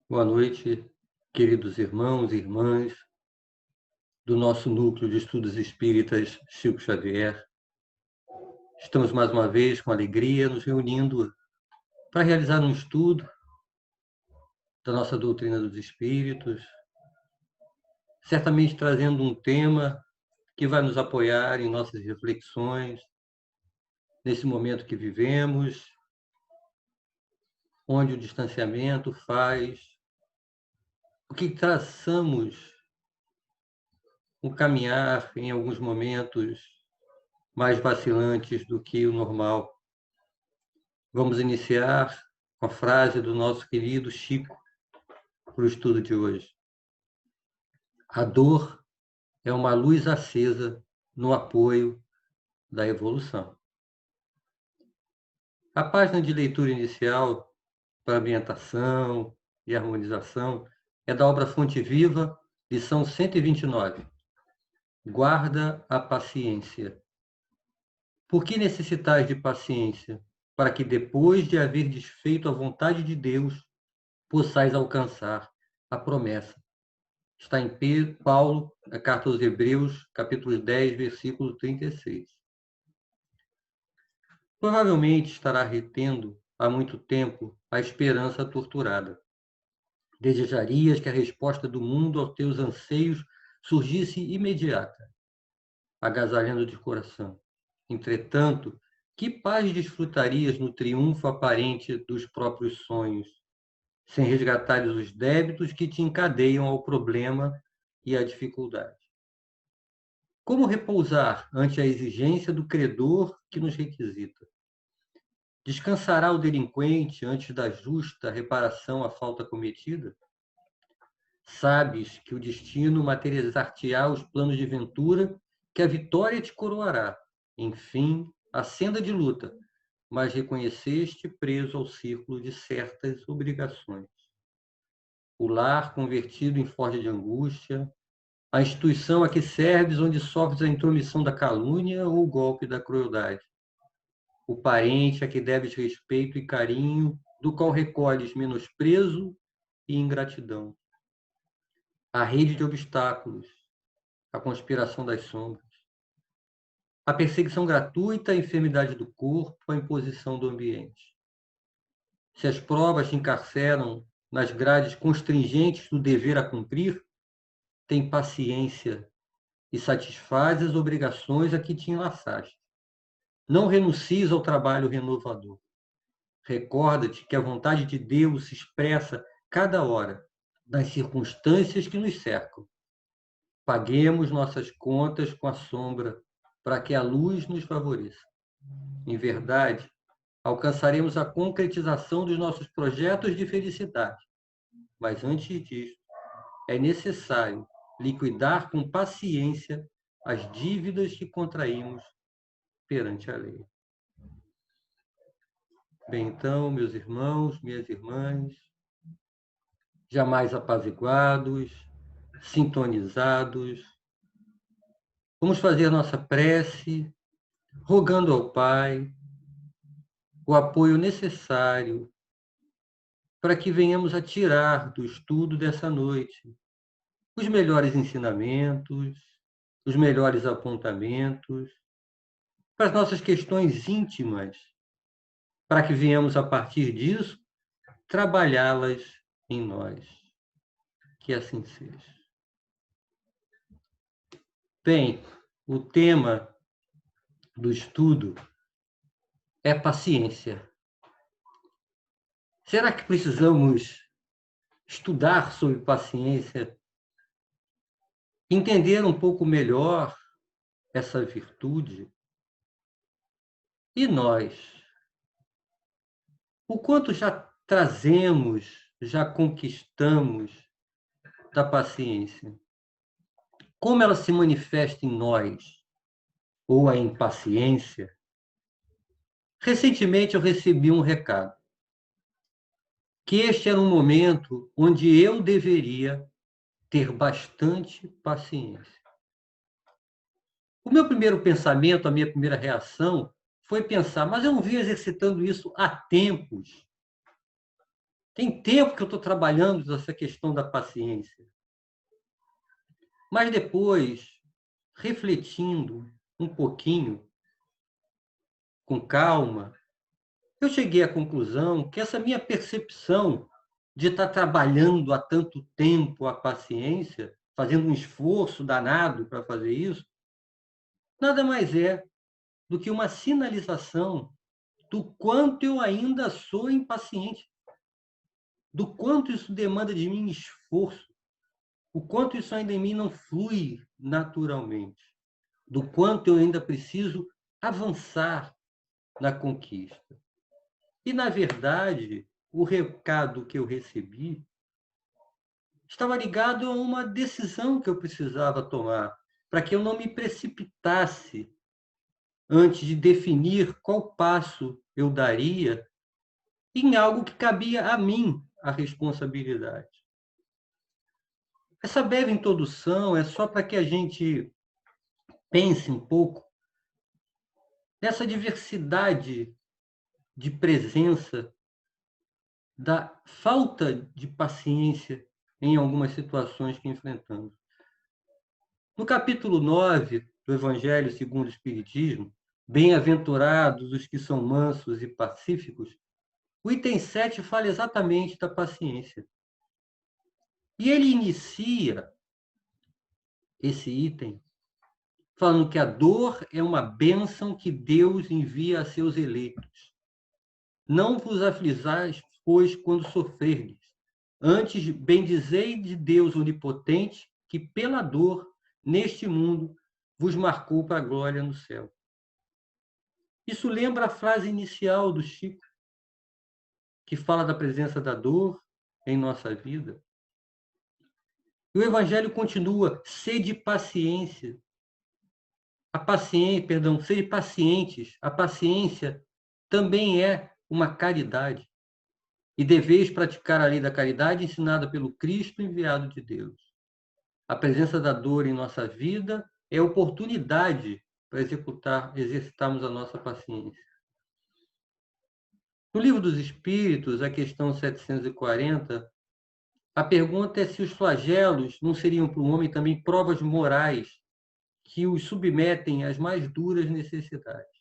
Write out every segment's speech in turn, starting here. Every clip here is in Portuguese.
Boa noite, queridos irmãos e irmãs do nosso núcleo de estudos espíritas Chico Xavier. Estamos mais uma vez com alegria nos reunindo para realizar um estudo da nossa doutrina dos espíritos, certamente trazendo um tema que vai nos apoiar em nossas reflexões nesse momento que vivemos, onde o distanciamento faz com que traçamos um caminhar em alguns momentos mais vacilantes do que o normal. Vamos iniciar com a frase do nosso querido Chico para o estudo de hoje. A dor é uma luz acesa no apoio da evolução. A página de leitura inicial para ambientação e harmonização é da obra Fonte Viva, lição 129. Guarda a paciência. Por que necessitais de paciência? Para que depois de haver desfeito a vontade de Deus, possais alcançar a promessa. Está em Paulo, a carta aos Hebreus, capítulo 10, versículo 36. Provavelmente estará retendo há muito tempo a esperança torturada. Desejarias que a resposta do mundo aos teus anseios surgisse imediata, agasalhando de coração. Entretanto, que paz desfrutarias no triunfo aparente dos próprios sonhos, sem resgatares os débitos que te encadeiam ao problema e à dificuldade? Como repousar ante a exigência do credor que nos requisita? Descansará o delinquente antes da justa reparação à falta cometida? Sabes que o destino materializar-te-á os planos de ventura, que a vitória te coroará. Enfim, a senda de luta, mas reconheceste preso ao círculo de certas obrigações. O lar convertido em forja de angústia, a instituição a que serves, onde sofres a intromissão da calúnia ou o golpe da crueldade. O parente a que deves respeito e carinho, do qual recolhes menosprezo e ingratidão. A rede de obstáculos, a conspiração das sombras. A perseguição gratuita, a enfermidade do corpo, a imposição do ambiente. Se as provas te encarceram nas grades constringentes do dever a cumprir, tem paciência e satisfaz as obrigações a que te enlaçaste. Não renuncies ao trabalho renovador. Recorda-te que a vontade de Deus se expressa cada hora nas circunstâncias que nos cercam. Paguemos nossas contas com a sombra para que a luz nos favoreça. Em verdade, alcançaremos a concretização dos nossos projetos de felicidade. Mas antes disso, é necessário liquidar com paciência as dívidas que contraímos perante a lei. Bem, então, meus irmãos, minhas irmãs, jamais apaziguados, sintonizados, vamos fazer nossa prece, rogando ao Pai o apoio necessário para que venhamos a tirar do estudo dessa noite os melhores ensinamentos, os melhores apontamentos para as nossas questões íntimas, para que venhamos, a partir disso, trabalhá-las em nós. Que assim seja. Bem, o tema do estudo é paciência. Será que precisamos estudar sobre paciência, entender um pouco melhor essa virtude? E nós? O quanto já trazemos, já conquistamos da paciência? Como ela se manifesta em nós? Ou a impaciência? Recentemente eu recebi um recado que este era um momento onde eu deveria ter bastante paciência. O meu primeiro pensamento, a minha primeira reação foi pensar, mas eu não vim exercitando isso há tempos. Tem tempo que eu estou trabalhando essa questão da paciência. Mas depois, refletindo um pouquinho, com calma, eu cheguei à conclusão que essa minha percepção de estar trabalhando há tanto tempo a paciência, fazendo um esforço danado para fazer isso, nada mais é do que uma sinalização do quanto eu ainda sou impaciente, do quanto isso demanda de mim esforço, o quanto isso ainda em mim não flui naturalmente, do quanto eu ainda preciso avançar na conquista. E, na verdade, o recado que eu recebi estava ligado a uma decisão que eu precisava tomar, para que eu não me precipitasse antes de definir qual passo eu daria em algo que cabia a mim a responsabilidade. Essa breve introdução é só para que a gente pense um pouco nessa diversidade de presença da falta de paciência em algumas situações que enfrentamos. No capítulo 9 do Evangelho segundo o Espiritismo, bem-aventurados os que são mansos e pacíficos, o item 7 fala exatamente da paciência. E ele inicia esse item falando que a dor é uma bênção que Deus envia a seus eleitos. Não vos aflijais, pois, quando sofrerdes. Antes, bendizei de Deus onipotente, que pela dor, neste mundo, vos marcou para a glória no céu. Isso lembra a frase inicial do Chico, que fala da presença da dor em nossa vida. E o Evangelho continua, sede paciência. Sede pacientes. A paciência também é uma caridade. E deveis praticar a lei da caridade ensinada pelo Cristo enviado de Deus. A presença da dor em nossa vida é oportunidade para exercitarmos a nossa paciência. No Livro dos Espíritos, a questão 740, a pergunta é se os flagelos não seriam para o homem também provas morais que os submetem às mais duras necessidades.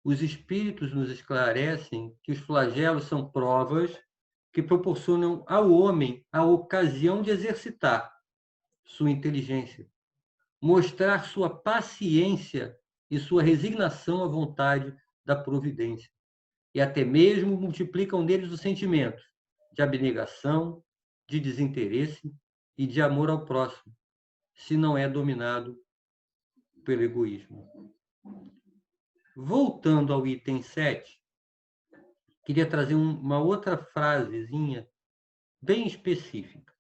Os Espíritos nos esclarecem que os flagelos são provas que proporcionam ao homem a ocasião de exercitar sua inteligência, mostrar sua paciência e sua resignação à vontade da providência. E até mesmo multiplicam neles os sentimentos de abnegação, de desinteresse e de amor ao próximo, se não é dominado pelo egoísmo. Voltando ao item 7, queria trazer uma outra frasezinha bem específica.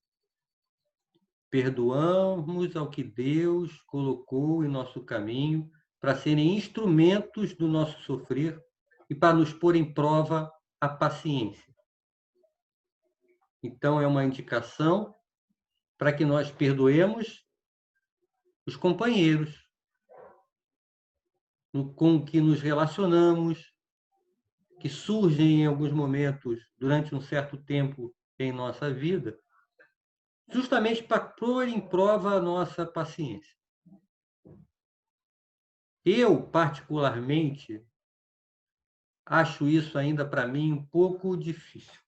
Perdoamos ao que Deus colocou em nosso caminho para serem instrumentos do nosso sofrer e para nos pôr em prova a paciência. Então, é uma indicação para que nós perdoemos os companheiros com que nos relacionamos, que surgem em alguns momentos durante um certo tempo em nossa vida, justamente para pôr em prova a nossa paciência. Eu, particularmente, acho isso ainda para mim um pouco difícil.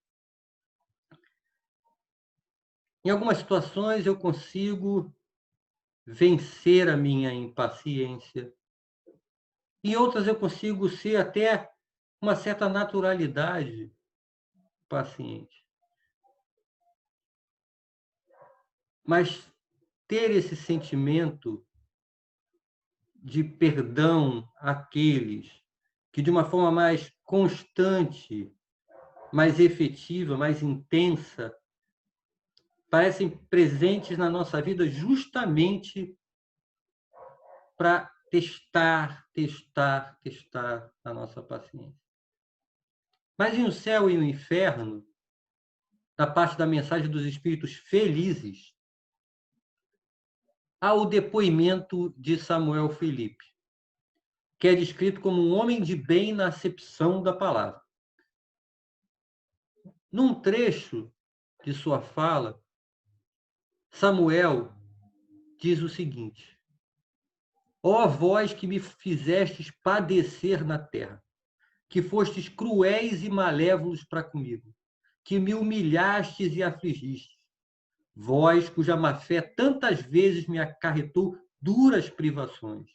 Em algumas situações eu consigo vencer a minha impaciência. Em outras eu consigo ser até uma certa naturalidade paciente. Mas ter esse sentimento de perdão àqueles que, de uma forma mais constante, mais efetiva, mais intensa, parecem presentes na nossa vida justamente para testar a nossa paciência. Mas em O Céu e o Inferno, da parte da mensagem dos espíritos felizes, há o depoimento de Samuel Felipe, que é descrito como um homem de bem na acepção da palavra. Num trecho de sua fala, Samuel diz o seguinte: ó vós que me fizestes padecer na terra, que fostes cruéis e malévolos para comigo, que me humilhastes e afligistes, vós cuja má-fé tantas vezes me acarretou duras privações.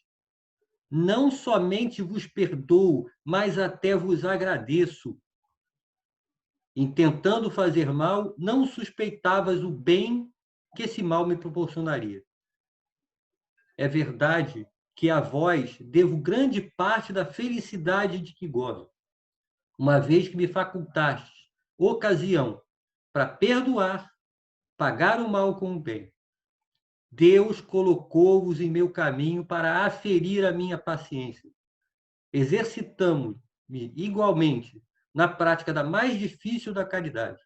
Não somente vos perdoo, mas até vos agradeço. Intentando fazer mal, não suspeitavas o bem que esse mal me proporcionaria. É verdade que a vós devo grande parte da felicidade de que gozo, uma vez que me facultastes ocasião para perdoar, pagar o mal com o bem. Deus colocou-vos em meu caminho para aferir a minha paciência. Exercitamo-me igualmente na prática da mais difícil da caridade,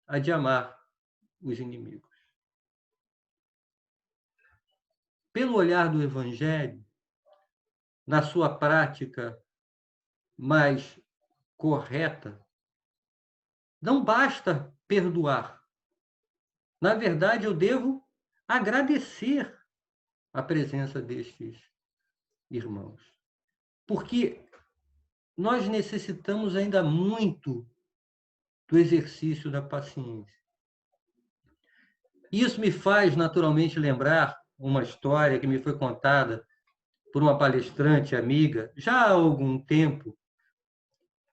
a de amar os inimigos. Pelo olhar do Evangelho, na sua prática mais correta, não basta perdoar. Na verdade, eu devo agradecer a presença destes irmãos. Porque nós necessitamos ainda muito do exercício da paciência. Isso me faz, naturalmente, lembrar uma história que me foi contada por uma palestrante amiga, já há algum tempo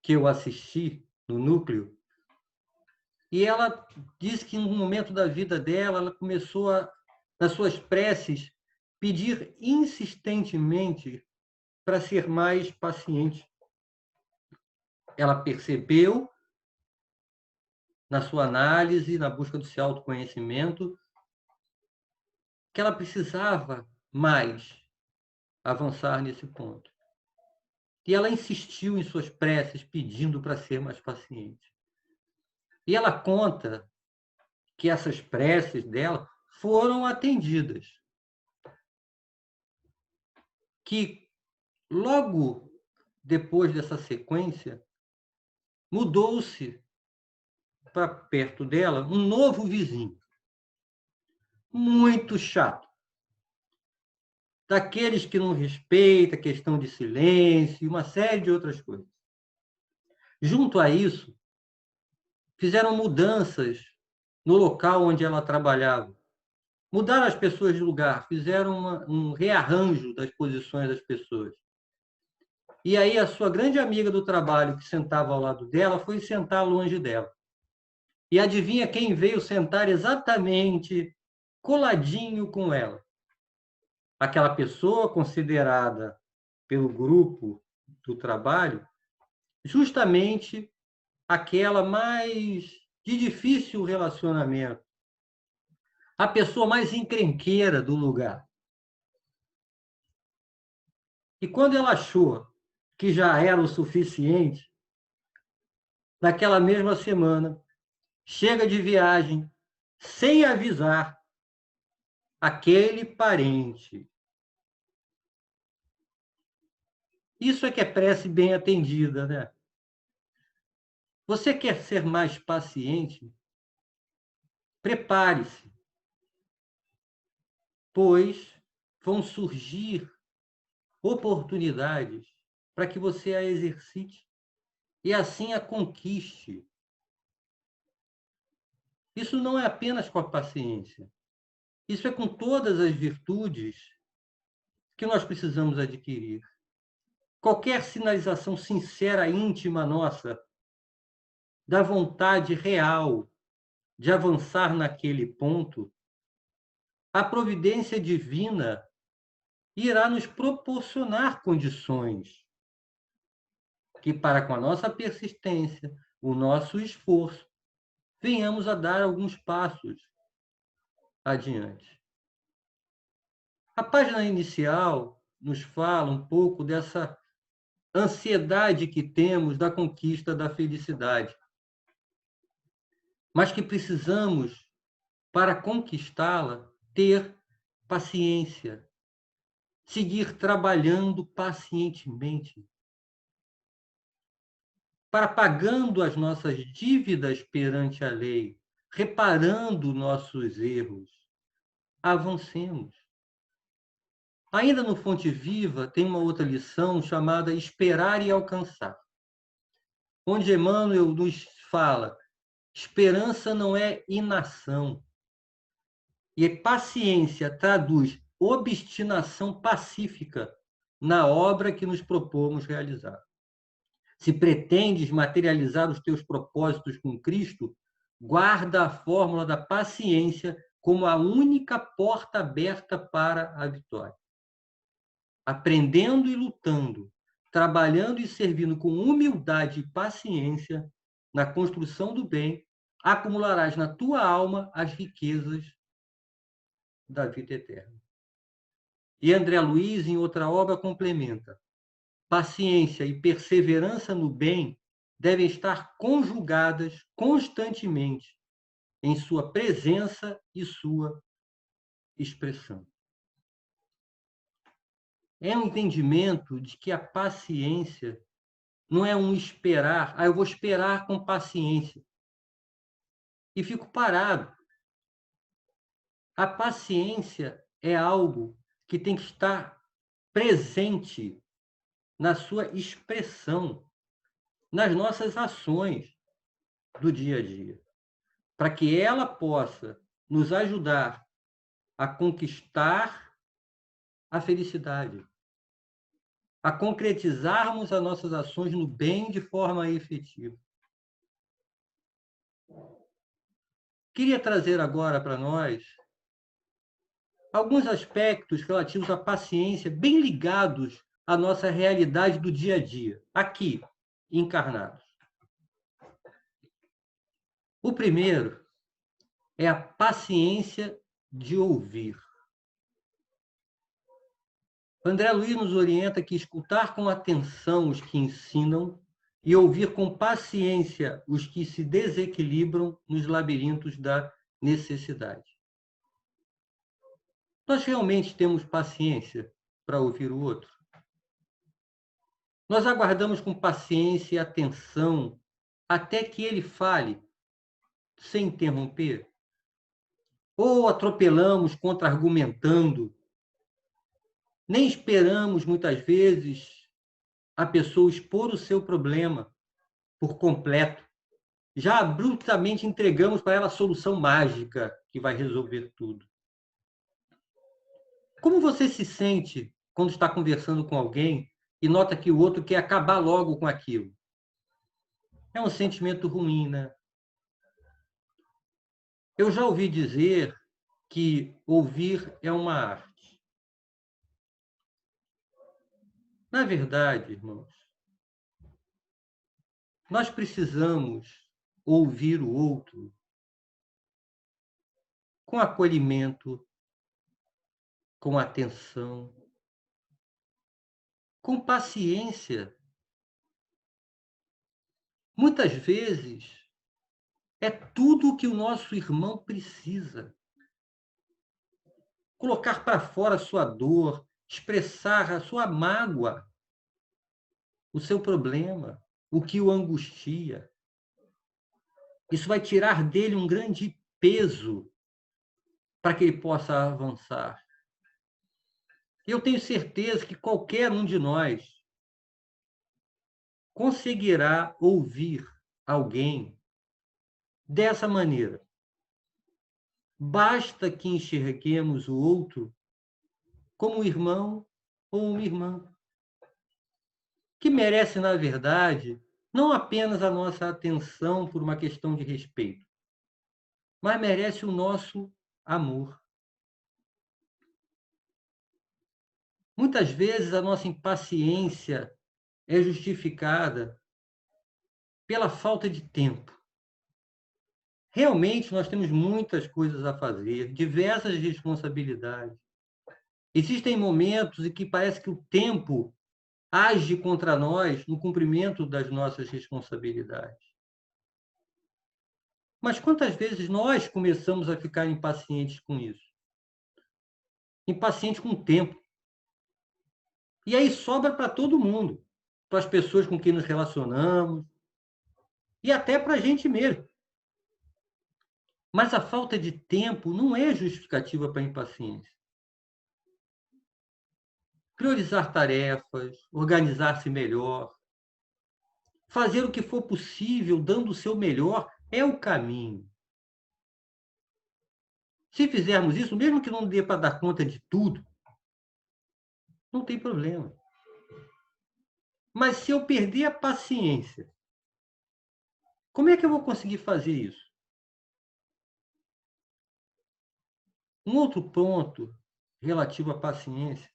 que eu assisti no Núcleo, e ela disse que, no momento da vida dela, ela começou a, nas suas preces, pedir insistentemente para ser mais paciente. Ela percebeu, na sua análise, na busca do seu autoconhecimento, que ela precisava mais avançar nesse ponto. E ela insistiu em suas preces, pedindo para ser mais paciente. E ela conta que essas preces dela foram atendidas. Que logo depois dessa sequência, mudou-se para perto dela um novo vizinho, muito chato. Daqueles que não respeita a questão de silêncio e uma série de outras coisas. Junto a isso, fizeram mudanças no local onde ela trabalhava. Mudaram as pessoas de lugar, fizeram um rearranjo das posições das pessoas. E aí a sua grande amiga do trabalho, que sentava ao lado dela, foi sentar longe dela. E adivinha quem veio sentar exatamente coladinho com ela? Aquela pessoa considerada pelo grupo do trabalho justamente aquela mais de difícil relacionamento, a pessoa mais encrenqueira do lugar. E quando ela achou que já era o suficiente, naquela mesma semana, chega de viagem, sem avisar aquele parente. Isso é que é prece bem atendida, né? Você quer ser mais paciente? Prepare-se, pois vão surgir oportunidades para que você a exercite e assim a conquiste. Isso não é apenas com a paciência, isso é com todas as virtudes que nós precisamos adquirir. Qualquer sinalização sincera, íntima nossa, da vontade real de avançar naquele ponto, a providência divina irá nos proporcionar condições que, para com a nossa persistência, o nosso esforço, venhamos a dar alguns passos adiante. A página inicial nos fala um pouco dessa ansiedade que temos da conquista da felicidade, mas que precisamos, para conquistá-la, ter paciência, seguir trabalhando pacientemente. para, pagando as nossas dívidas perante a lei, reparando nossos erros, avancemos. Ainda no Fonte Viva, tem uma outra lição chamada Esperar e Alcançar, onde Emmanuel nos fala: esperança não é inação. E paciência traduz obstinação pacífica na obra que nos propomos realizar. Se pretendes materializar os teus propósitos com Cristo, guarda a fórmula da paciência como a única porta aberta para a vitória. Aprendendo e lutando, trabalhando e servindo com humildade e paciência na construção do bem, acumularás na tua alma as riquezas da vida eterna. E André Luiz, em outra obra, complementa: paciência e perseverança no bem devem estar conjugadas constantemente em sua presença e sua expressão. É um entendimento de que a paciência não é um esperar, eu vou esperar com paciência e fico parado. A paciência é algo que tem que estar presente na sua expressão, nas nossas ações do dia a dia, para que ela possa nos ajudar a conquistar a felicidade, a concretizarmos as nossas ações no bem de forma efetiva. Queria trazer agora para nós alguns aspectos relativos à paciência, bem ligados à nossa realidade do dia a dia, aqui, encarnados. O primeiro é a paciência de ouvir. André Luiz nos orienta que escutar com atenção os que ensinam e ouvir com paciência os que se desequilibram nos labirintos da necessidade. Nós realmente temos paciência para ouvir o outro? Nós aguardamos com paciência e atenção até que ele fale, sem interromper? Ou atropelamos contra-argumentando? Nem esperamos, muitas vezes, a pessoa expor o seu problema por completo. Já abruptamente entregamos para ela a solução mágica que vai resolver tudo. Como você se sente quando está conversando com alguém e nota que o outro quer acabar logo com aquilo? É um sentimento ruim, né? Eu já ouvi dizer que ouvir é uma arte. Na verdade, irmãos, nós precisamos ouvir o outro com acolhimento, com atenção, com paciência. Muitas vezes é tudo o que o nosso irmão precisa. Colocar para fora a sua dor, expressar a sua mágoa, o seu problema, o que o angustia. Isso vai tirar dele um grande peso para que ele possa avançar. Eu tenho certeza que qualquer um de nós conseguirá ouvir alguém dessa maneira. Basta que enxerguemos o outro como um irmão ou uma irmã, que merece, na verdade, não apenas a nossa atenção por uma questão de respeito, mas merece o nosso amor. Muitas vezes a nossa impaciência é justificada pela falta de tempo. Realmente nós temos muitas coisas a fazer, diversas responsabilidades. Existem momentos em que parece que o tempo age contra nós no cumprimento das nossas responsabilidades. Mas quantas vezes nós começamos a ficar impacientes com isso? Impacientes com o tempo. E aí sobra para todo mundo, para as pessoas com quem nos relacionamos, e até para a gente mesmo. Mas a falta de tempo não é justificativa para a impaciência. Priorizar tarefas, organizar-se melhor, fazer o que for possível, dando o seu melhor, é o caminho. Se fizermos isso, mesmo que não dê para dar conta de tudo, não tem problema. Mas se eu perder a paciência, como é que eu vou conseguir fazer isso? Um outro ponto relativo à paciência,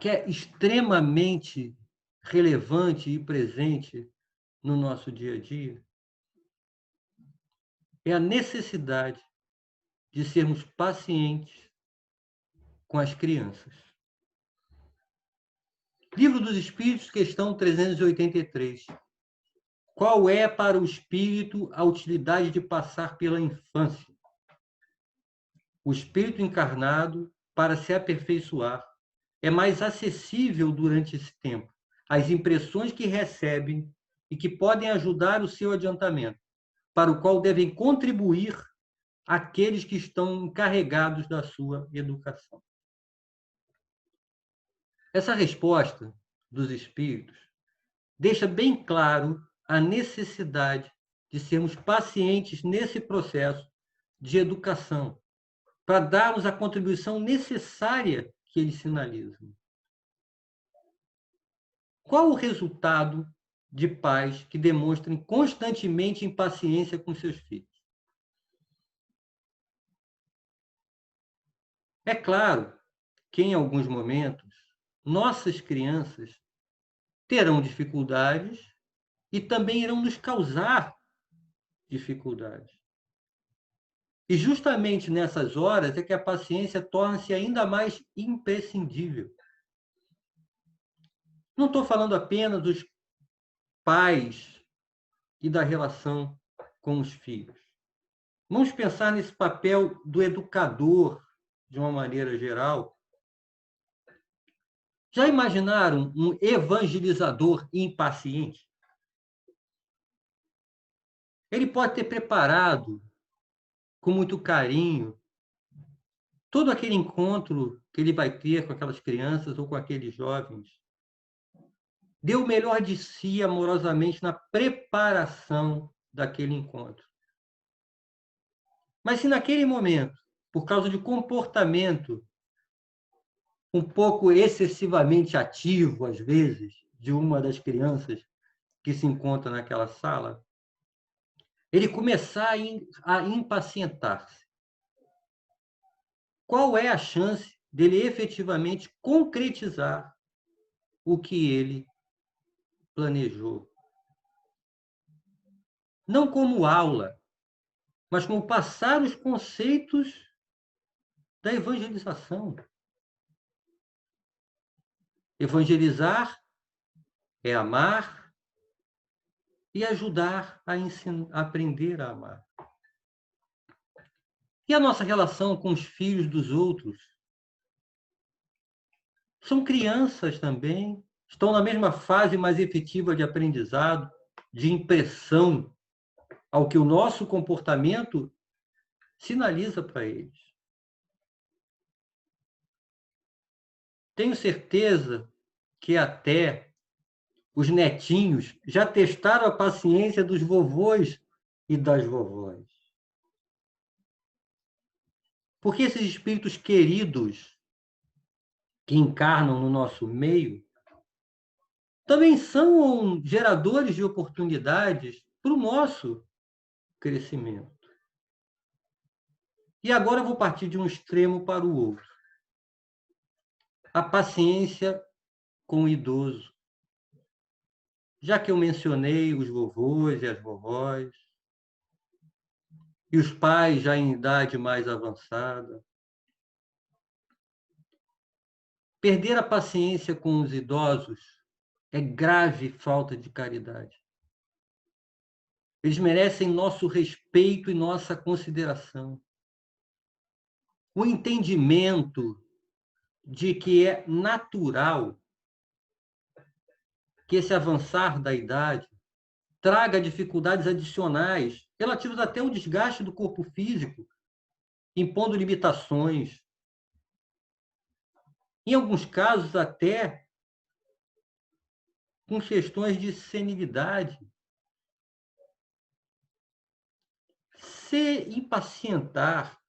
que é extremamente relevante e presente no nosso dia a dia, é a necessidade de sermos pacientes com as crianças. Livro dos Espíritos, questão 383. Qual é para o espírito a utilidade de passar pela infância? O espírito encarnado, para se aperfeiçoar, é mais acessível durante esse tempo às impressões que recebem e que podem ajudar o seu adiantamento, para o qual devem contribuir aqueles que estão encarregados da sua educação. Essa resposta dos espíritos deixa bem claro a necessidade de sermos pacientes nesse processo de educação, para darmos a contribuição necessária que eles sinalizam. Qual o resultado de pais que demonstrem constantemente impaciência com seus filhos? É claro que, em alguns momentos, nossas crianças terão dificuldades e também irão nos causar dificuldades. E justamente nessas horas é que a paciência torna-se ainda mais imprescindível. Não estou falando apenas dos pais e da relação com os filhos. Vamos pensar nesse papel do educador, de uma maneira geral. Já imaginaram um evangelizador impaciente? Ele pode ter preparado, com muito carinho, todo aquele encontro que ele vai ter com aquelas crianças ou com aqueles jovens. Deu o melhor de si amorosamente na preparação daquele encontro. Mas se naquele momento, por causa de comportamento um pouco excessivamente ativo, às vezes, de uma das crianças que se encontra naquela sala, ele começar a impacientar-se, qual é a chance dele efetivamente concretizar o que ele planejou? Não como aula, mas como passar os conceitos da evangelização. Evangelizar é amar e ajudar a aprender a amar. E a nossa relação com os filhos dos outros? São crianças também, estão na mesma fase mais efetiva de aprendizado, de impressão ao que o nosso comportamento sinaliza para eles. Tenho certeza que até os netinhos já testaram a paciência dos vovôs e das vovós. Porque esses espíritos queridos que encarnam no nosso meio também são geradores de oportunidades para o nosso crescimento. E agora eu vou partir de um extremo para o outro. A paciência com o idoso. Já que eu mencionei os vovôs e as vovós, e os pais já em idade mais avançada, perder a paciência com os idosos é grave falta de caridade. Eles merecem nosso respeito e nossa consideração. O entendimento de que é natural que esse avançar da idade traga dificuldades adicionais, relativas até ao desgaste do corpo físico, impondo limitações. Em alguns casos, até com questões de senilidade. Se impacientar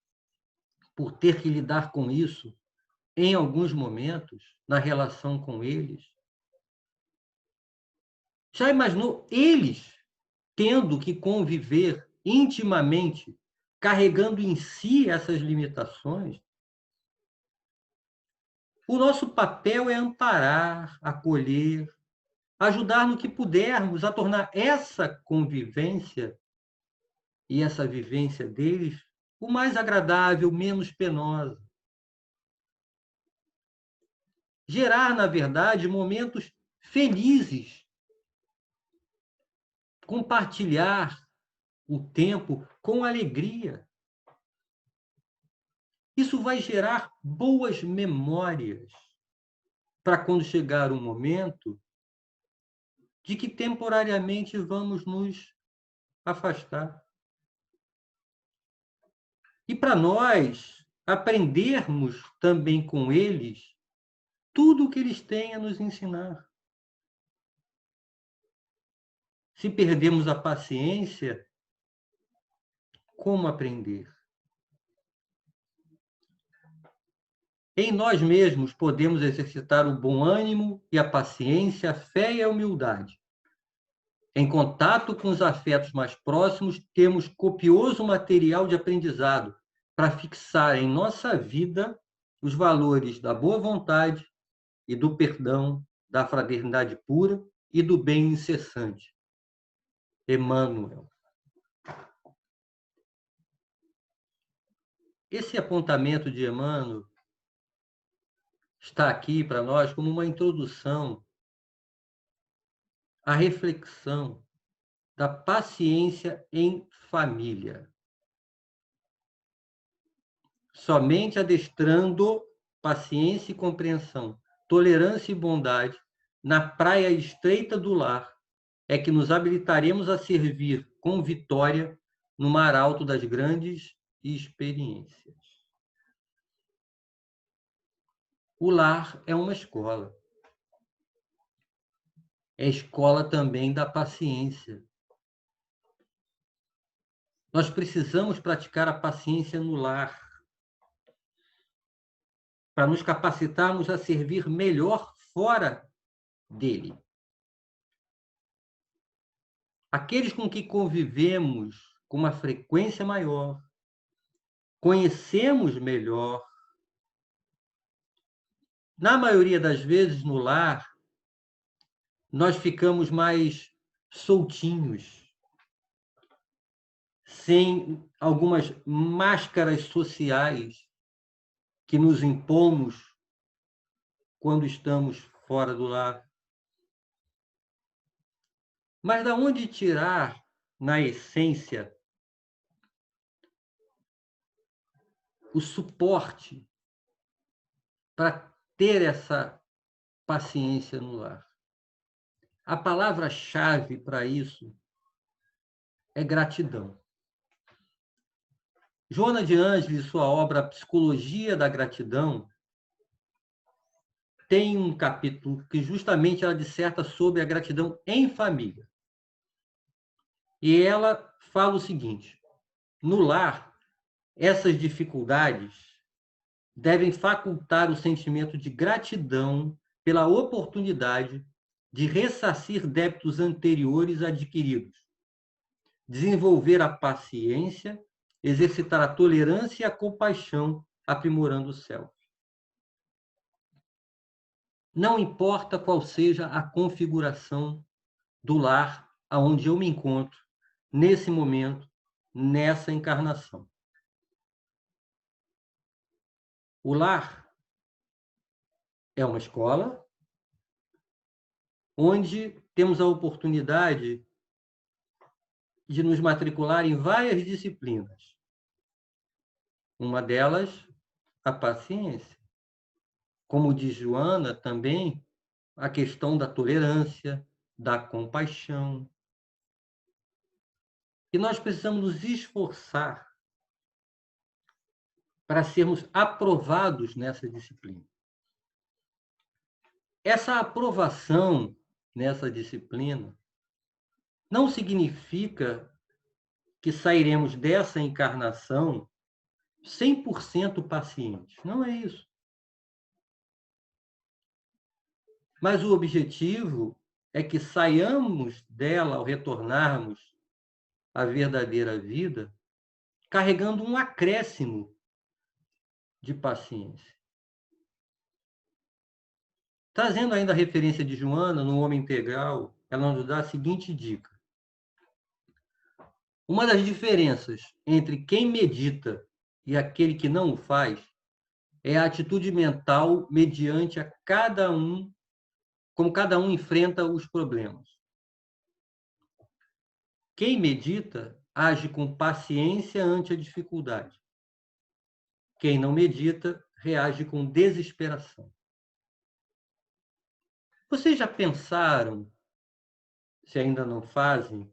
por ter que lidar com isso em alguns momentos, na relação com eles, já imaginou eles tendo que conviver intimamente, carregando em si essas limitações? O nosso papel é amparar, acolher, ajudar no que pudermos a tornar essa convivência e essa vivência deles o mais agradável, menos penosa. Gerar, na verdade, momentos felizes, compartilhar o tempo com alegria. Isso vai gerar boas memórias para quando chegar o momento de que temporariamente vamos nos afastar. E para nós aprendermos também com eles tudo o que eles têm a nos ensinar. Se perdemos a paciência, como aprender? Em nós mesmos podemos exercitar o bom ânimo e a paciência, a fé e a humildade. Em contato com os afetos mais próximos, temos copioso material de aprendizado para fixar em nossa vida os valores da boa vontade e do perdão, da fraternidade pura e do bem incessante. Emmanuel. Esse apontamento de Emmanuel está aqui para nós como uma introdução à reflexão da paciência em família. Somente adestrando paciência e compreensão, tolerância e bondade na praia estreita do lar é que nos habilitaremos a servir com vitória no mar alto das grandes experiências. O lar é uma escola. É escola também da paciência. Nós precisamos praticar a paciência no lar para nos capacitarmos a servir melhor fora dele. Aqueles com que convivemos com uma frequência maior, conhecemos melhor, na maioria das vezes no lar, nós ficamos mais soltinhos, sem algumas máscaras sociais que nos impomos quando estamos fora do lar. Mas da onde tirar, na essência, o suporte para ter essa paciência no lar? A palavra-chave para isso é gratidão. Joana de Ângeles, em sua obra Psicologia da Gratidão, tem um capítulo que justamente ela disserta sobre a gratidão em família. E ela fala o seguinte: no lar, essas dificuldades devem facultar o sentimento de gratidão pela oportunidade de ressarcir débitos anteriores adquiridos, desenvolver a paciência, exercitar a tolerância e a compaixão, aprimorando o self. Não importa qual seja a configuração do lar aonde eu me encontro, nesse momento, nessa encarnação. O lar é uma escola onde temos a oportunidade de nos matricular em várias disciplinas. Uma delas, a paciência. Como diz Joana, também a questão da tolerância, da compaixão. E nós precisamos nos esforçar para sermos aprovados nessa disciplina. Essa aprovação nessa disciplina não significa que sairemos dessa encarnação 100% pacientes. Não é isso. Mas o objetivo é que saiamos dela ao retornarmos à verdadeira vida, carregando um acréscimo de paciência. Trazendo ainda a referência de Joana no Homem Integral, ela nos dá a seguinte dica. Uma das diferenças entre quem medita e aquele que não o faz é a atitude mental mediante a cada um, como cada um enfrenta os problemas. Quem medita age com paciência ante a dificuldade. Quem não medita reage com desesperação. Vocês já pensaram, se ainda não fazem,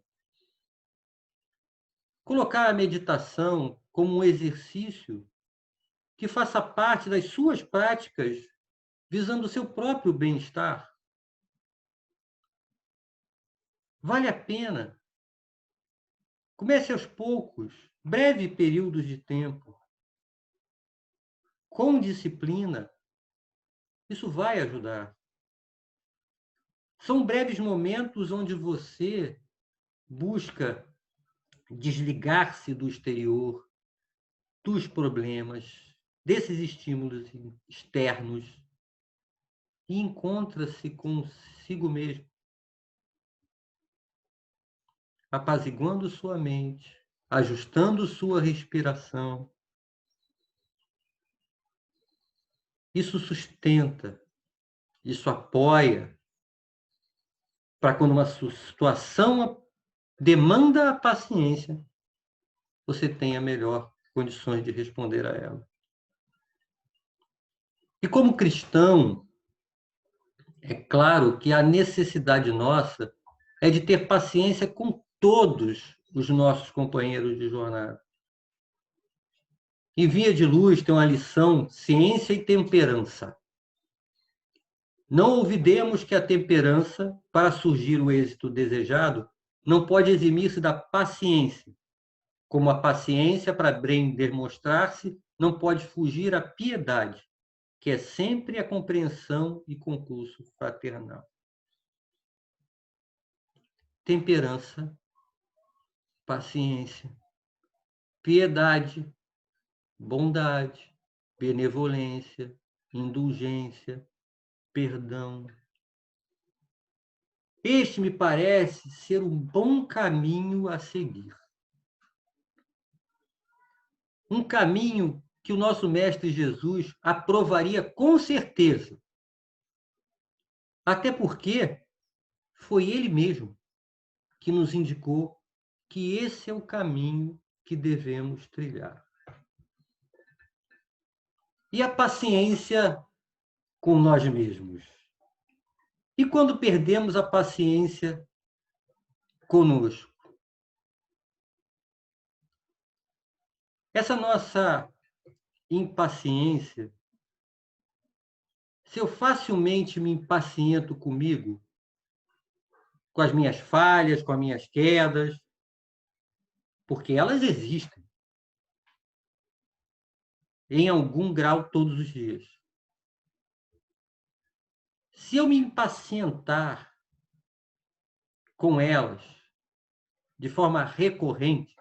colocar a meditação como um exercício que faça parte das suas práticas visando o seu próprio bem-estar? Vale a pena. Comece aos poucos, breve períodos de tempo, com disciplina. Isso vai ajudar. São breves momentos onde você busca desligar-se do exterior, dos problemas, desses estímulos externos e encontra-se consigo mesmo, apaziguando sua mente, ajustando sua respiração. Isso sustenta, isso apoia para quando uma situação demanda a paciência, você tenha melhor condições de responder a ela. E como cristão, é claro que a necessidade nossa é de ter paciência com todos os nossos companheiros de jornada. Em Via de Luz tem uma lição, ciência e temperança. Não olvidemos que a temperança, para surgir o êxito desejado, não pode eximir-se da paciência. Como a paciência, para bem demonstrar-se, não pode fugir à piedade, que é sempre a compreensão e concurso fraternal. Temperança, paciência, piedade, bondade, benevolência, indulgência, perdão. Este me parece ser um bom caminho a seguir. Um caminho que o nosso Mestre Jesus aprovaria com certeza. Até porque foi ele mesmo que nos indicou que esse é o caminho que devemos trilhar. E a paciência com nós mesmos? E quando perdemos a paciência conosco? Essa nossa impaciência, se eu facilmente me impaciento comigo, com as minhas falhas, com as minhas quedas, porque elas existem, em algum grau todos os dias. Se eu me impacientar com elas de forma recorrente,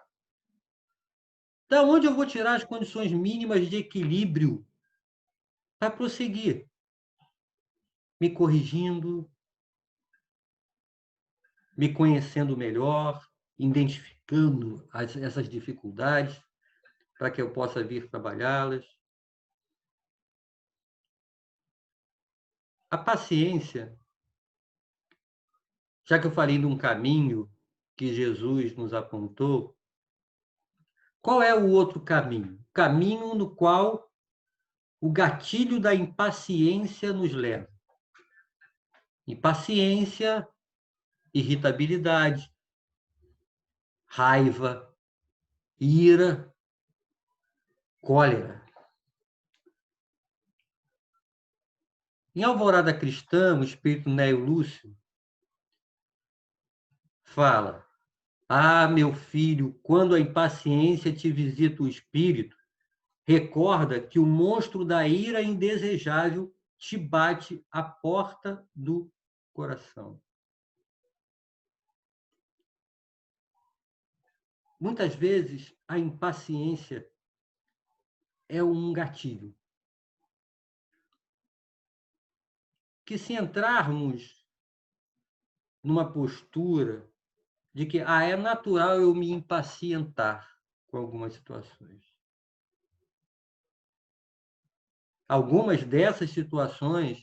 da onde eu vou tirar as condições mínimas de equilíbrio para prosseguir? Me corrigindo, me conhecendo melhor, identificando essas dificuldades para que eu possa vir trabalhá-las. A paciência, já que eu falei de um caminho que Jesus nos apontou, qual é o outro caminho? O caminho no qual o gatilho da impaciência nos leva. Impaciência, irritabilidade, raiva, ira, cólera. Em Alvorada Cristã, o espírito Neo Lúcio fala: ah, meu filho, quando a impaciência te visita o espírito, recorda que o monstro da ira indesejável te bate à porta do coração. Muitas vezes, a impaciência é um gatilho que, se entrarmos numa postura de que é natural eu me impacientar com algumas situações. Algumas dessas situações,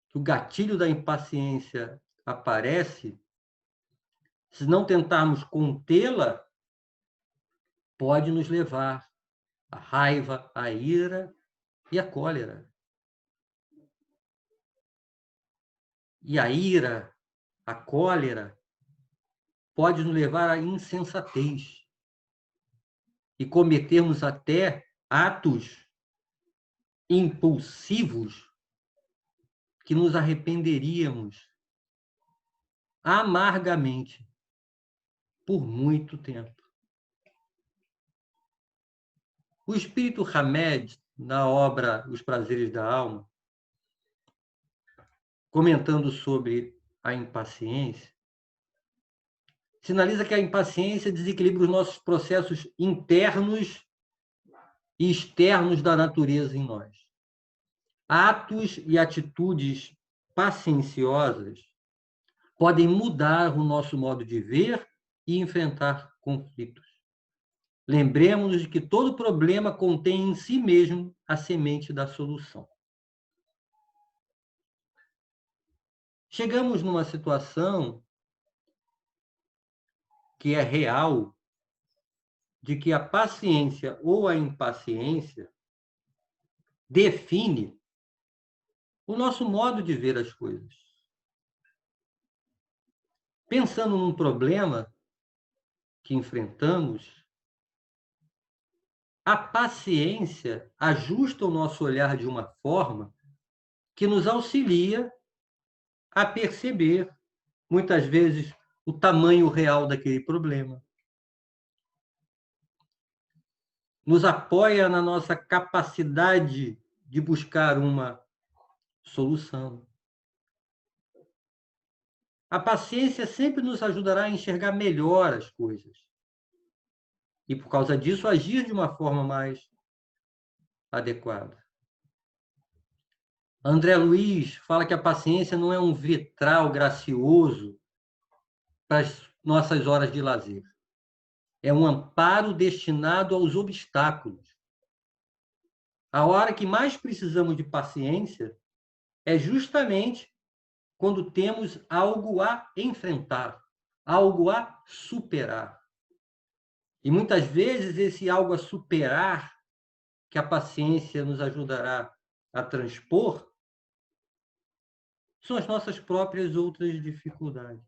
que o gatilho da impaciência aparece, se não tentarmos contê-la, pode nos levar à raiva, à ira e à cólera. E a ira, a cólera, pode nos levar à insensatez e cometermos até atos impulsivos que nos arrependeríamos amargamente por muito tempo. O espírito Hamed, na obra Os Prazeres da Alma, comentando sobre a impaciência, sinaliza que a impaciência desequilibra os nossos processos internos e externos da natureza em nós. Atos e atitudes pacienciosas podem mudar o nosso modo de ver e enfrentar conflitos. Lembremos-nos de que todo problema contém em si mesmo a semente da solução. Chegamos numa situação que é real, de que a paciência ou a impaciência define o nosso modo de ver as coisas. Pensando num problema que enfrentamos, a paciência ajusta o nosso olhar de uma forma que nos auxilia a perceber, muitas vezes, o tamanho real daquele problema. Nos apoia na nossa capacidade de buscar uma solução. A paciência sempre nos ajudará a enxergar melhor as coisas. E, por causa disso, agir de uma forma mais adequada. André Luiz fala que a paciência não é um vitral gracioso para as nossas horas de lazer. É um amparo destinado aos obstáculos. A hora que mais precisamos de paciência é justamente quando temos algo a enfrentar, algo a superar. E muitas vezes esse algo a superar, que a paciência nos ajudará a transpor, são as nossas próprias outras dificuldades.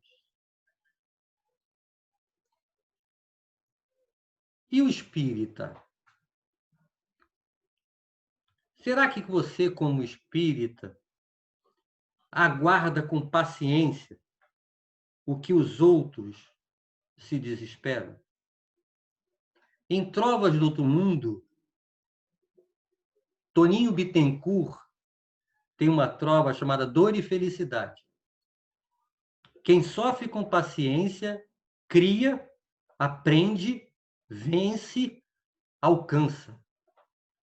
E o espírita? Será que você, como espírita, aguarda com paciência o que os outros se desesperam? Em Trovas do Outro Mundo, Toninho Bittencourt tem uma trova chamada Dor e Felicidade. Quem sofre com paciência, cria, aprende, vence, alcança.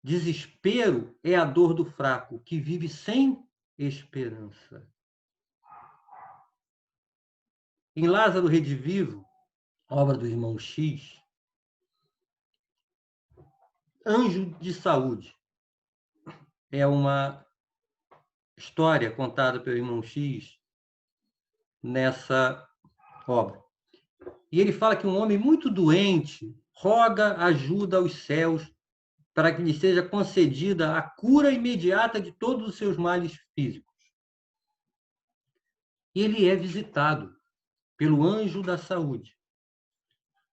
Desespero é a dor do fraco, que vive sem esperança. Em Lázaro Redivivo, obra do irmão X, Anjo de Saúde, é uma história contada pelo irmão X nessa obra. E ele fala que um homem muito doente roga ajuda aos céus para que lhe seja concedida a cura imediata de todos os seus males físicos. E ele é visitado pelo anjo da saúde,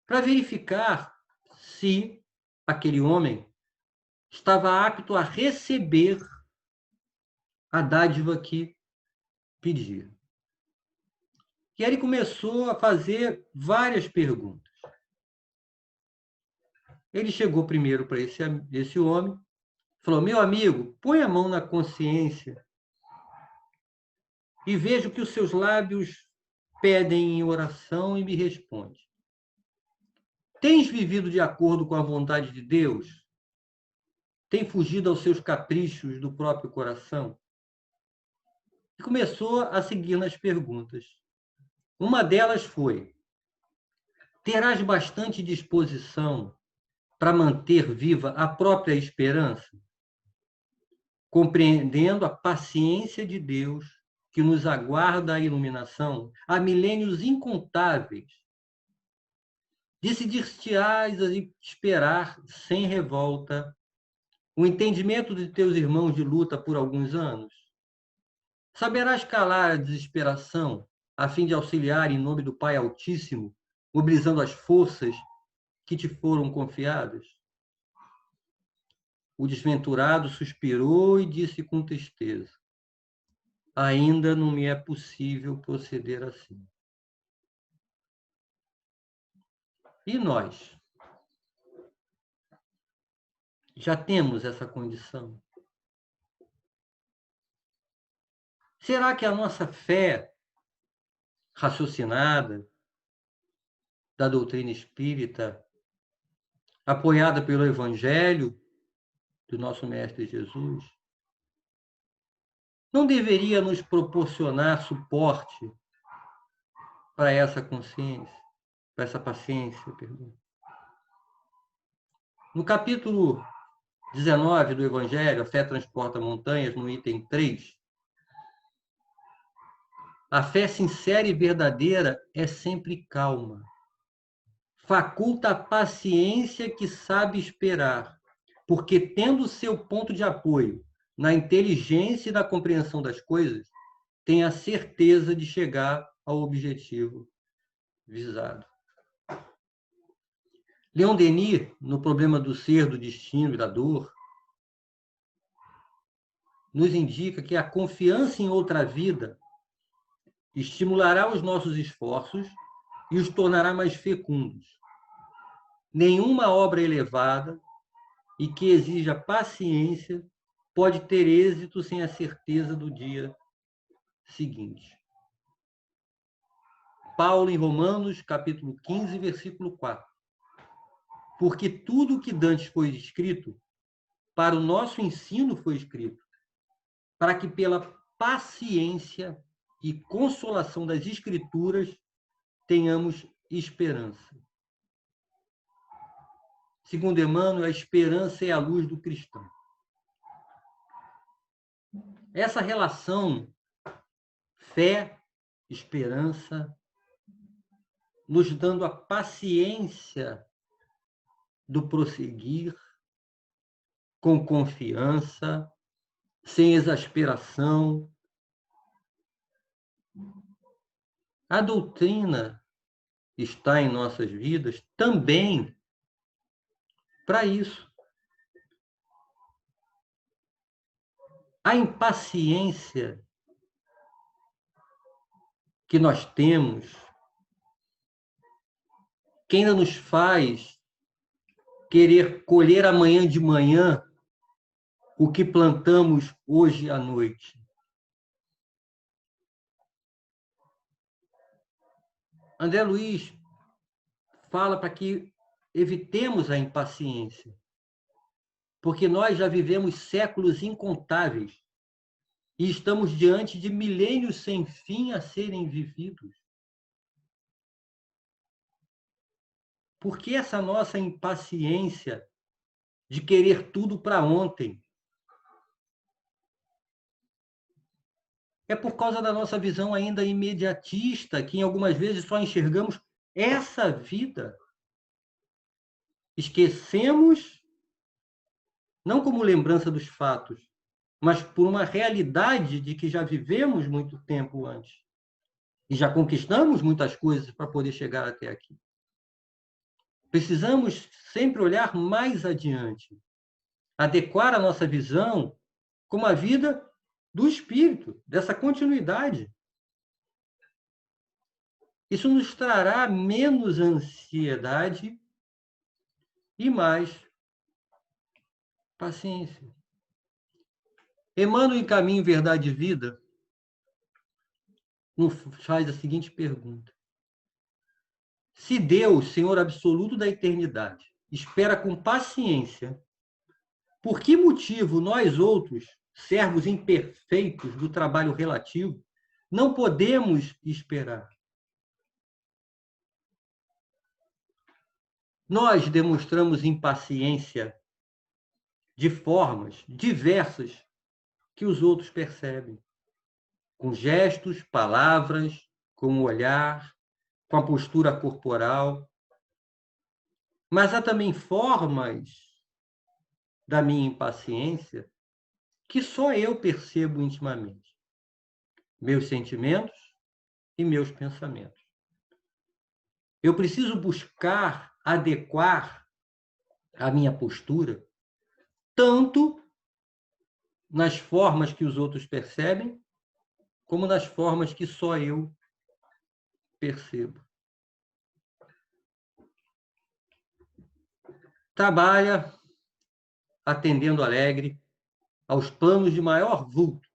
para verificar se aquele homem estava apto a receber a dádiva que pedia. E aí ele começou a fazer várias perguntas. Ele chegou primeiro para esse homem, falou: meu amigo, põe a mão na consciência e veja o que os seus lábios pedem em oração e me responde. Tens vivido de acordo com a vontade de Deus? Tem fugido aos seus caprichos do próprio coração? E começou a seguir nas perguntas. Uma delas foi: terás bastante disposição para manter viva a própria esperança, compreendendo a paciência de Deus que nos aguarda a iluminação há milênios incontáveis? Decidir-te-ás a esperar sem revolta o entendimento de teus irmãos de luta por alguns anos? Saberás calar a desesperação a fim de auxiliar em nome do Pai Altíssimo, mobilizando as forças que te foram confiadas? O desventurado suspirou e disse com tristeza: ainda não me é possível proceder assim. E nós? Já temos essa condição? Será que a nossa fé raciocinada da doutrina espírita, apoiada pelo Evangelho do nosso Mestre Jesus, não deveria nos proporcionar suporte para essa consciência, para essa paciência, perdão? No capítulo 19 do Evangelho, A Fé Transporta Montanhas, no item 3, a fé sincera e verdadeira é sempre calma. Faculta a paciência que sabe esperar, porque tendo seu ponto de apoio na inteligência e na compreensão das coisas, tem a certeza de chegar ao objetivo visado. Leon Denis, no Problema do Ser, do Destino e da Dor, nos indica que a confiança em outra vida estimulará os nossos esforços e os tornará mais fecundos. Nenhuma obra elevada e que exija paciência pode ter êxito sem a certeza do dia seguinte. Paulo, em Romanos, capítulo 15, versículo 4. Porque tudo o que dantes foi escrito, para o nosso ensino foi escrito, para que pela paciência e consolação das Escrituras tenhamos esperança. Segundo Emmanuel, a esperança é a luz do cristão. Essa relação fé, esperança, nos dando a paciência do prosseguir, com confiança, sem exasperação. A doutrina está em nossas vidas também para isso. A impaciência que nós temos, que ainda nos faz querer colher amanhã de manhã o que plantamos hoje à noite. André Luiz fala para que evitemos a impaciência, porque nós já vivemos séculos incontáveis e estamos diante de milênios sem fim a serem vividos. Por que essa nossa impaciência de querer tudo para ontem? É por causa da nossa visão ainda imediatista, que em algumas vezes só enxergamos essa vida. Esquecemos, não como lembrança dos fatos, mas por uma realidade de que já vivemos muito tempo antes. E já conquistamos muitas coisas para poder chegar até aqui. Precisamos sempre olhar mais adiante, adequar a nossa visão com a vida do espírito, dessa continuidade. Isso nos trará menos ansiedade e mais paciência. Emmanuel, em Caminho, Verdade e Vida, nos faz a seguinte pergunta: se Deus, Senhor absoluto da eternidade, espera com paciência, por que motivo nós outros, servos imperfeitos do trabalho relativo, não podemos esperar? Nós demonstramos impaciência de formas diversas que os outros percebem, com gestos, palavras, com o olhar, com a postura corporal. Mas há também formas da minha impaciência que só eu percebo intimamente. Meus sentimentos e meus pensamentos. Eu preciso buscar adequar a minha postura tanto nas formas que os outros percebem, como nas formas que só eu percebo. Trabalha atendendo alegre aos planos de maior vulto.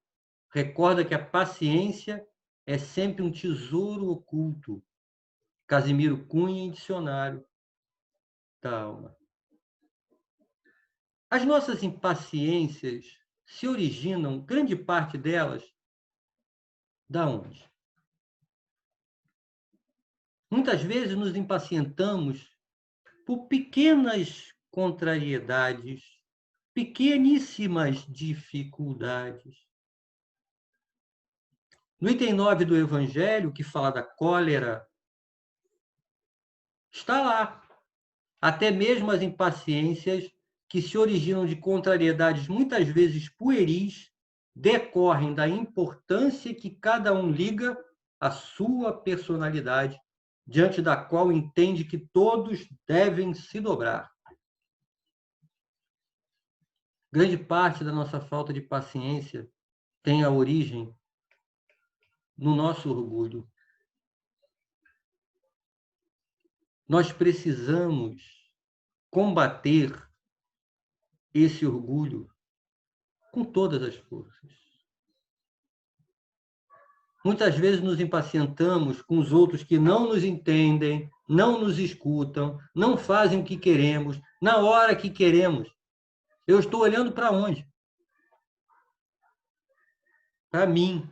Recorda que a paciência é sempre um tesouro oculto. Casimiro Cunha, em Dicionário da Alma. As nossas impaciências se originam, grande parte delas, da onde? Muitas vezes nos impacientamos por pequenas contrariedades, pequeníssimas dificuldades. No item 9 do Evangelho, que fala da cólera, está lá. Até mesmo as impaciências que se originam de contrariedades muitas vezes pueris decorrem da importância que cada um liga à sua personalidade, diante da qual entende que todos devem se dobrar. Grande parte da nossa falta de paciência tem a origem no nosso orgulho. Nós precisamos combater esse orgulho com todas as forças. Muitas vezes nos impacientamos com os outros que não nos entendem, não nos escutam, não fazem o que queremos, na hora que queremos. Eu estou olhando para onde? Para mim.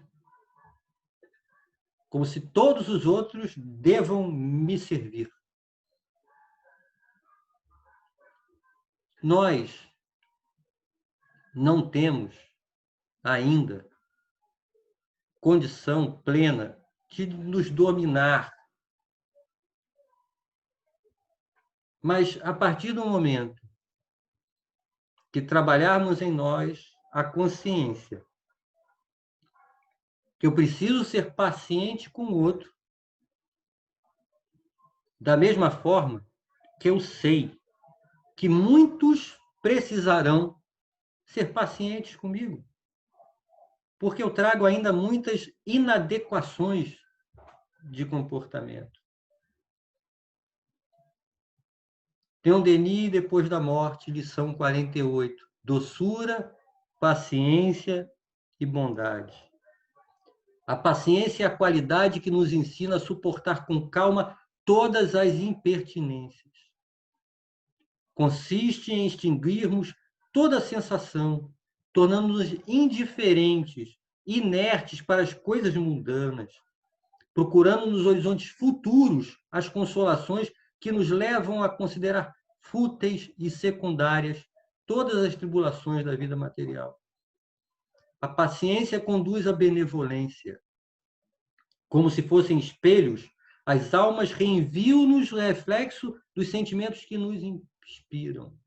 Como se todos os outros devam me servir. Nós não temos ainda condição plena de nos dominar. Mas, a partir do momento que trabalharmos em nós a consciência, que eu preciso ser paciente com o outro, da mesma forma que eu sei que muitos precisarão ser pacientes comigo, porque eu trago ainda muitas inadequações de comportamento. Leon Denis, Depois da Morte, lição 48. Doçura, paciência e bondade. A paciência é a qualidade que nos ensina a suportar com calma todas as impertinências. Consiste em extinguirmos toda sensação, tornando-nos indiferentes, inertes para as coisas mundanas, procurando nos horizontes futuros as consolações que nos levam a considerar fúteis e secundárias todas as tribulações da vida material. A paciência conduz à benevolência. Como se fossem espelhos, as almas reenviam-nos o reflexo dos sentimentos que nos inspiram.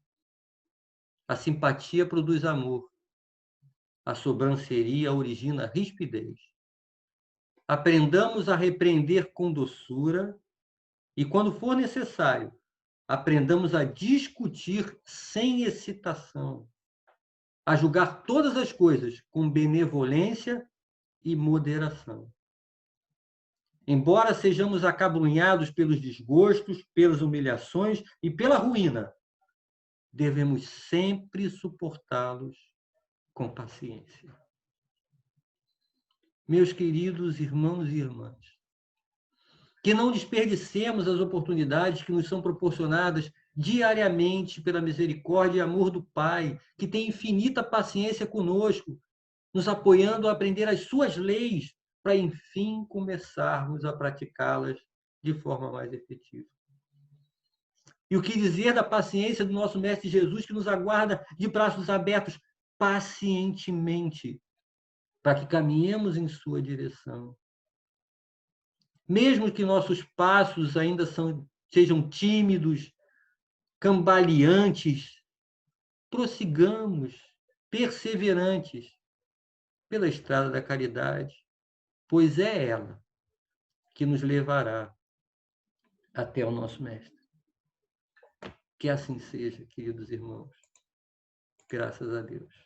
A simpatia produz amor. A sobranceria origina rispidez. aprendamos a repreender com doçura e, quando for necessário, aprendamos a discutir sem excitação, a julgar todas as coisas com benevolência e moderação. Embora sejamos acabrunhados pelos desgostos, pelas humilhações e pela ruína, devemos sempre suportá-los com paciência. Meus queridos irmãos e irmãs, que não desperdicemos as oportunidades que nos são proporcionadas diariamente pela misericórdia e amor do Pai, que tem infinita paciência conosco, nos apoiando a aprender as suas leis, para, enfim, começarmos a praticá-las de forma mais efetiva. E o que dizer da paciência do nosso Mestre Jesus, que nos aguarda de braços abertos pacientemente, para que caminhemos em sua direção. Mesmo que nossos passos ainda sejam tímidos, cambaleantes, prossigamos, perseverantes, pela estrada da caridade, pois é ela que nos levará até o nosso Mestre. Que assim seja, queridos irmãos. Graças a Deus.